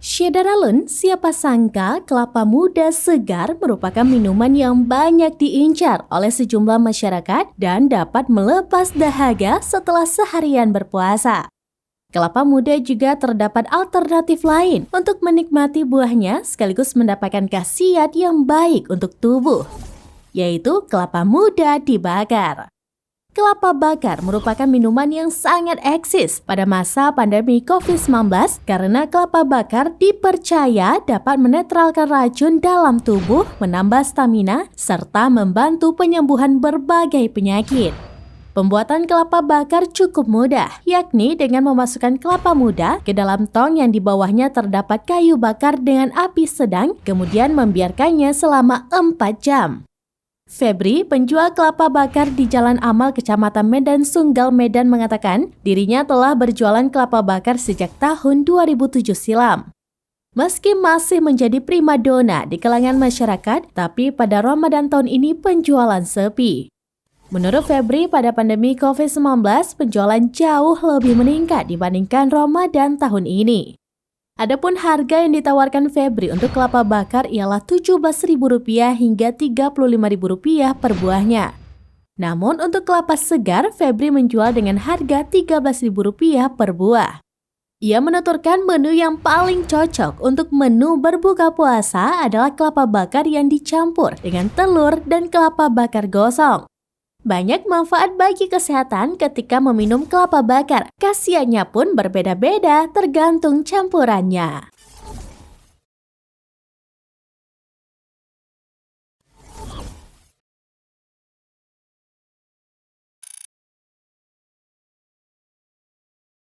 Syedaralun, siapa sangka kelapa muda segar merupakan minuman yang banyak diincar oleh sejumlah masyarakat dan dapat melepas dahaga setelah seharian berpuasa. Kelapa muda juga terdapat alternatif lain untuk menikmati buahnya sekaligus mendapatkan khasiat yang baik untuk tubuh, yaitu kelapa muda dibakar. Kelapa bakar merupakan minuman yang sangat eksis pada masa pandemi COVID-19 karena kelapa bakar dipercaya dapat menetralkan racun dalam tubuh, menambah stamina, serta membantu penyembuhan berbagai penyakit. Pembuatan kelapa bakar cukup mudah, yakni dengan memasukkan kelapa muda ke dalam tong yang di bawahnya terdapat kayu bakar dengan api sedang, kemudian membiarkannya selama 4 jam. Febri, penjual kelapa bakar di Jalan Amal, Kecamatan Medan Sunggal, Medan mengatakan dirinya telah berjualan kelapa bakar sejak tahun 2007 silam. Meski masih menjadi primadona di kalangan masyarakat, tapi pada Ramadan tahun ini penjualan sepi. Menurut Febri, pada pandemi COVID-19, penjualan jauh lebih meningkat dibandingkan Ramadan tahun ini. Adapun harga yang ditawarkan Febri untuk kelapa bakar ialah Rp17.000 hingga Rp35.000 per buahnya. Namun untuk kelapa segar, Febri menjual dengan harga Rp13.000 per buah. Ia menuturkan menu yang paling cocok untuk menu berbuka puasa adalah kelapa bakar yang dicampur dengan telur dan kelapa bakar gosong. Banyak manfaat bagi kesehatan ketika meminum kelapa bakar. Khasiatnya pun berbeda-beda tergantung campurannya.